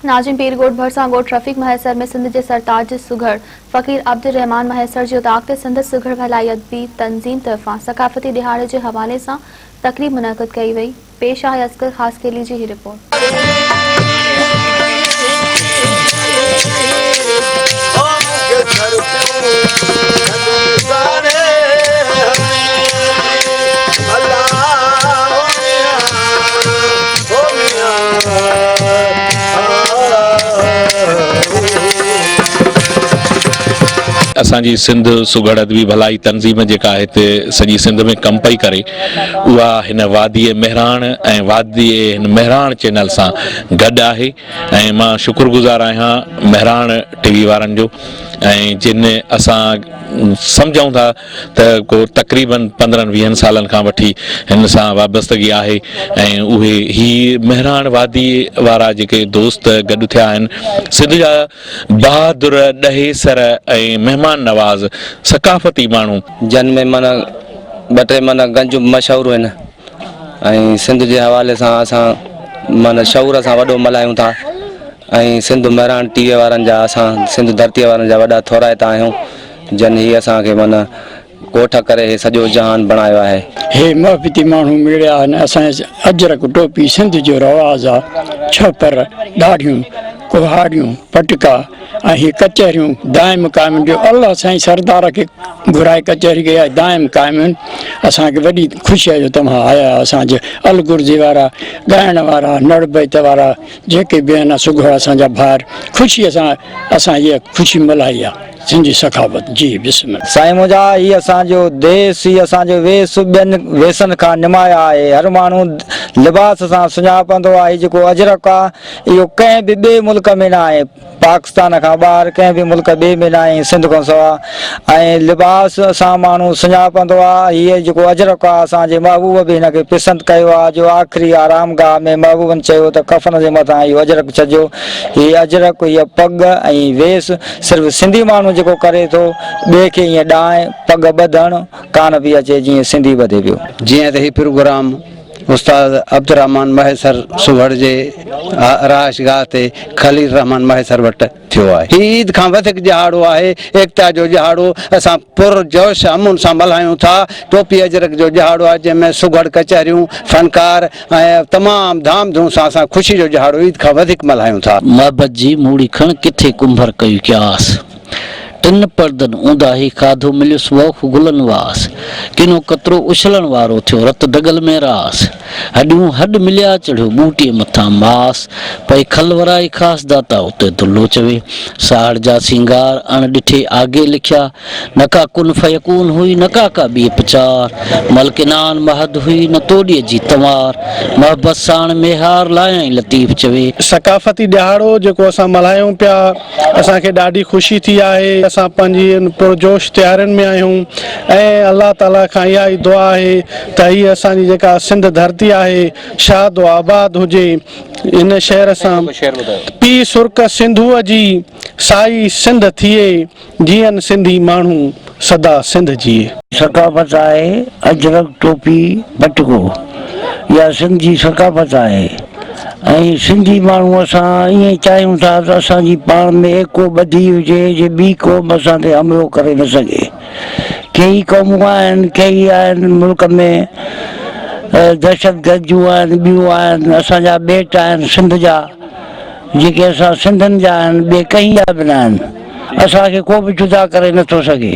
नाजिम पीर ॻोठ भरिसां ॻोठ रफ़ीक महसर में सिंध जे सरताज सुघड़ फ़कीर अब्दुर रहमान महसर जी उताक़ ते सिंध सुघड़ भलाई अदबी तंज़ीम तरफ़ां सक़ाफ़ती दिहाड़े जे हवाले सां तक़रीब मुनक़द कई वई। पेश आहे असगर ख़ासकेली जी ही रिपोर्ट। असांजी सिंध सुघड़ अदबी भलाई तंज़ीम जेका हिते सॼी सिंध में कमु पई करे उहा हिन वादीअ मेहराण ऐं वादीअ हिन मेहराण चैनल सां गॾु आहे ऐं मां शुक्रगुज़ार आहियां मेहराण टीवी वारनि जो ऐं जिन असां सम्झूं था त को तक़रीबन 15-20 सालनि खां वठी हिन सां वाबस्तगी आहे ऐं उहे ही मेहराण वादी वारा जेके दोस्त गॾु थिया आहिनि सिंध जा बहादुर ॾहेसर ऐं महिमान नवाज़ सक़ाफ़ती माण्हू जन में माना ॿ टे माना गंज मशहूरु आहिनि ऐं सिंध जे हवाले सां असां माना शौर सां वॾो मल्हायूं था ऐं सिंध मेहराण टीवी वारनि जा असां सिंध धरतीअ वारनि जा वॾा थोराइत आहियूं जन ही असांखे माना ॻोठ करे सॼो जहान बणायो आहे। हे महबती माण्हू मिलिया आहिनि। असांजे अजरक टोपी सिंध जो रवाज़ आहे। छपर ॾाढ़ियूं कुहाड़ियूं पटका ऐं ही कचहरियूं दाइम क़ाइम जो अलाह साईं सरदार खे घुराए कचहरी कई आहे दाइम क़ाइम आहिनि। असांखे वॾी ख़ुशी आहे जो तव्हां आया असांजे अलगुर्जी वारा ॻाइण वारा नड़बैत वारा जेके बि आहिनि सुघड़ असांजा भाइर ख़ुशीअ सां असां इहा ख़ुशी मल्हाई आहे सिंधी सखावत जी बिस्मिल्लाह। साईं मुंहिंजा ही असांजो देश ही असांजो वेस ॿियनि वेसनि खां निमाया आहे। हर माण्हू लिबास सां सुञाणंदो आहे। जेको अजरक आहे इहो कंहिं बि ॿिए मुल्क में न आहे। पाकिस्तान खां ॿाहिरि कंहिं बि मुल्क ॿिए में न आहे सिंध खां सवाइ ऐं लिबास सां माण्हू सुञाणंदो आहे। हीअ जेको अजरक आहे असांजे महबूब बि हिनखे पसंदि कयो आहे जो आख़िरी आरामगाह में महबूबनि चयो त कफ़न जे मथां इहो अजरक छॾियो। हीअ अजरक हीअ पग ऐं वेस सिर्फ़ु सिंधी माण्हू जेको करे थो ॿिए खे ईअं ॾाए पग ॿधणु कान बि अचे जीअं सिंधी ॿधे पियो। जीअं त हीउ प्रोग्राम उस्ताद अब्दुर रहमान महसर सुघड़ जे रहाइशगाह ते खलील रहमान महसर वटि थियो आहे। हीउ ईद खां वधीक ॾिहाड़ो आहे। एकता जो ॾिहाड़ो असां पुरजोश अमन सां मल्हायूं था। टोपी अजरक जो ॾिहाड़ो आहे जंहिंमें सुघड़ कचहरियूं फनकार ऐं तमामु धाम धूम सां असां ख़ुशी जो ॾिहाड़ो ईद खां वधीक मल्हायूं था। मोहबत जी मूड़ी खण किथे कुंभर कयूं क्यास तिन पर्दनि ऊंदा ही खाधो मिलियुसि वोख गुलनि वास किनो कतरो उछलण वारो थियो रत दगल में रास हॾियूं हॾ मिलिया चढ़ियो बूटीअ मथां मास पई खलवराई ख़ासि दाता उते दुल्लो चवे साड़ जा सिंगार अण ॾिठे आगे लिखिया नका कुन फयकून हुई नका का ॿिए प्रचार मलकिनान महद हुई न तोड़ीअ जी तवार मोहबत साण मेहार लायाई लतीफ़ चवे। सक़ाफ़ती ॾिहाड़ो जेको असां मल्हायूं पिया असांखे ॾाढी ख़ुशी थी आहे। असां पंहिंजी पुरजोश तयारियुनि में आहियूं ऐं अल्लाह ताला खां इहा ई दुआ आहे त हीअ असांजी जेका सिंध धरती आहे शाद व आबाद हुजे। इन शहर सां पी सुर्क सिंधूअ जी साई सिंध थिए जीअं सिंधी माण्हू सदा सिंध जीए। सक़ाफ़त आहे अजरक टोपी पटको इहा सिंध जी सक़ाफ़त आहे ऐं सिंधी माण्हू असां ईअं चाहियूं था त असांजी पाण में एको ॿधी हुजे जे ॿी क़ौम असां ते हमिलो करे न सघे। कई क़ौमूं आहिनि कई आहिनि मुल्क में दहशतगर्दियूं आहिनि ॿियूं आहिनि असांजा ॿेट आहिनि सिंध जा जेके असां सिंधियुनि जा आहिनि ॿिए कई जा बि न आहिनि। असांखे को बि जुदा करे नथो सघे।